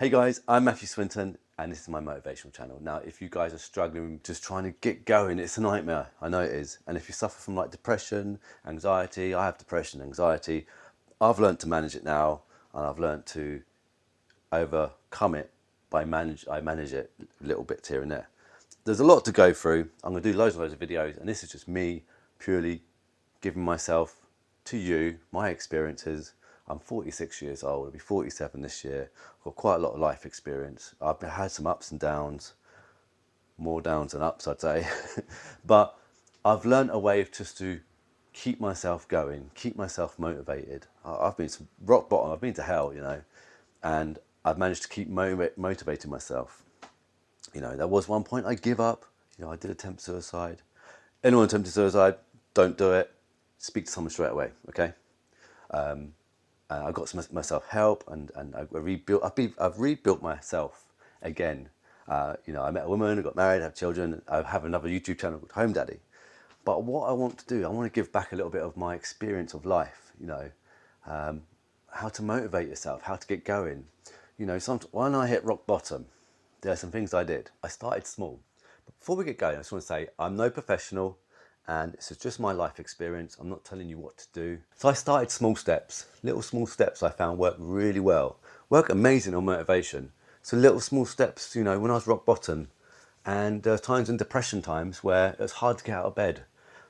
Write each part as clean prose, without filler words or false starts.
Hey guys, I'm Matthew Swinton and this is my motivational channel. Now, if you guys are struggling just trying to get going, it's a nightmare. I know it is. And if you suffer from like depression, anxiety, I have depression, anxiety, I've learned to manage it now and I've learned to overcome it I manage it little bits here and there. There's a lot to go through. I'm going to do loads and loads of videos and this is just me purely giving myself to you, my experiences. I'm 46 years old, I'll be 47 this year. I've got quite a lot of life experience. I've had some ups and downs, more downs than ups, I'd say. But I've learned a way of just to keep myself going, keep myself motivated. I've been to rock bottom, I've been to hell, and I've managed to keep motivating myself. There was one point I give up. I did attempt suicide. Anyone attempting suicide, don't do it. Speak to someone straight away, okay? I got myself help and I've rebuilt myself again. I met a woman, I got married, I have children. I have another YouTube channel called Home Daddy. But what I want to do, I want to give back a little bit of my experience of life, how to motivate yourself, how to get going. When I hit rock bottom, there are some things I did. I started small. But before we get going, I just want to say I'm no professional and this is just my life experience. I'm not telling you what to do. So I started small steps, little small steps I found work really well. Work amazing on motivation. So little small steps, when I was rock bottom and there were times in depression times where it was hard to get out of bed.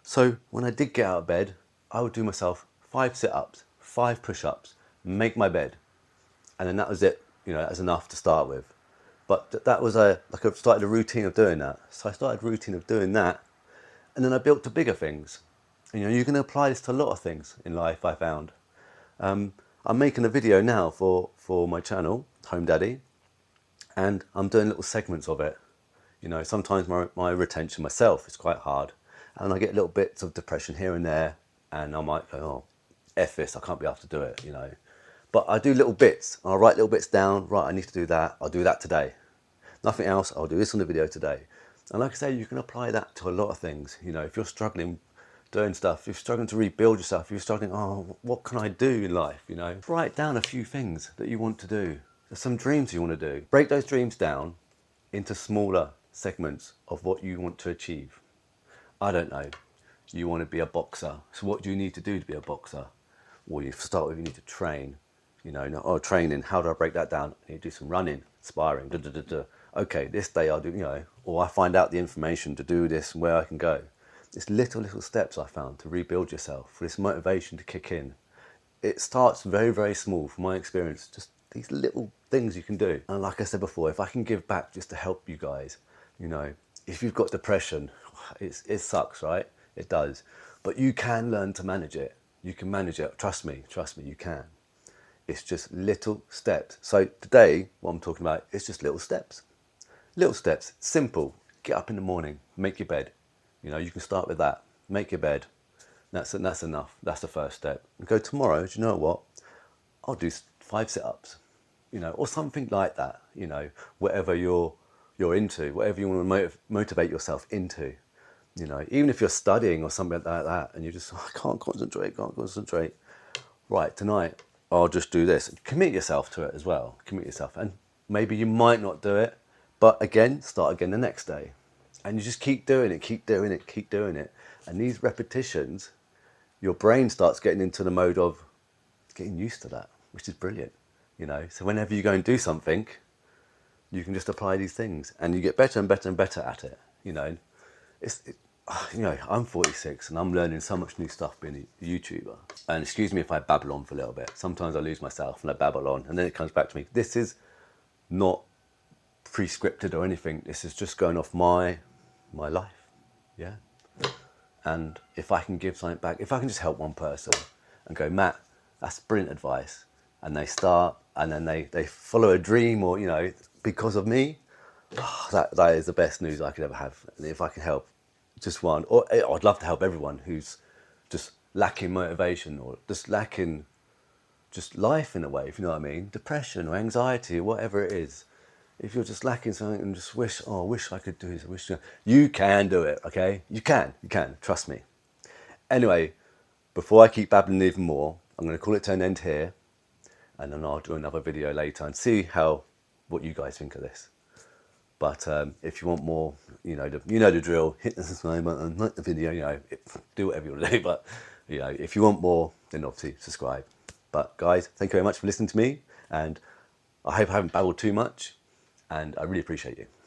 So when I did get out of bed, I would do myself 5 sit-ups, 5 push-ups, make my bed. And then that was it, that was enough to start with. But that was I started a routine of doing that. So I started a routine of doing that. And then I built to bigger things. You can apply this to a lot of things in life, I found. I'm making a video now for my channel, Home Daddy, and I'm doing little segments of it. Sometimes my retention myself is quite hard, and I get little bits of depression here and there, and I might go, oh, F this, I can't be able to do it, But I do little bits, and I'll write little bits down, right, I need to do that, I'll do that today. Nothing else, I'll do this on the video today. And like I say, you can apply that to a lot of things. If you're struggling doing stuff, if you're struggling to rebuild yourself, if you're struggling, oh, what can I do in life, Write down a few things that you want to do. There's some dreams you want to do. Break those dreams down into smaller segments of what you want to achieve. I don't know, you want to be a boxer. So what do you need to do to be a boxer? Well, you start with, you need to train. Training, how do I break that down? You do some running, sparring, Okay, this day I'll do, or I find out the information to do this and where I can go. It's little steps I found to rebuild yourself, for this motivation to kick in. It starts very, very small from my experience, just these little things you can do. And like I said before, if I can give back just to help you guys, if you've got depression, it sucks, right? It does. But you can learn to manage it. You can manage it. Trust me, you can. It's just little steps. So today, what I'm talking about is just little steps. Little steps, simple. Get up in the morning, make your bed. You can start with that. Make your bed. That's enough. That's the first step. And go tomorrow, do you know what? I'll do 5 sit-ups, or something like that. Whatever you're into, whatever you want to motivate yourself into. Even if you're studying or something like that, and you just, I can't concentrate. Right, tonight I'll just do this. Commit yourself to it as well. Commit yourself, and maybe you might not do it. But again, start again the next day. And you just keep doing it. And these repetitions, your brain starts getting into the mode of getting used to that, which is brilliant. So whenever you go and do something, you can just apply these things and you get better and better and better at it. I'm 46 and I'm learning so much new stuff being a YouTuber. And excuse me if I babble on for a little bit. Sometimes I lose myself and I babble on and then it comes back to me. This is not pre-scripted or anything. This is just going off my life, yeah. And if I can give something back, if I can just help one person and go, Matt, that's brilliant advice, and they start and then they follow a dream, or because of me, that is the best news I could ever have. And if I can help just one, or I'd love to help everyone who's just lacking motivation or just lacking just life in a way, if you know what I mean, depression or anxiety or whatever it is. If you're just lacking something and just wish I could do this, you can do it, okay? You can, trust me. Anyway, before I keep babbling even more, I'm going to call it to an end here, and then I'll do another video later and see how what you guys think of this. But if you want more, you know the drill. Hit the subscribe button, like the video. Do whatever you want to do. But if you want more, then obviously subscribe. But guys, thank you very much for listening to me, and I hope I haven't babbled too much, and I really appreciate you.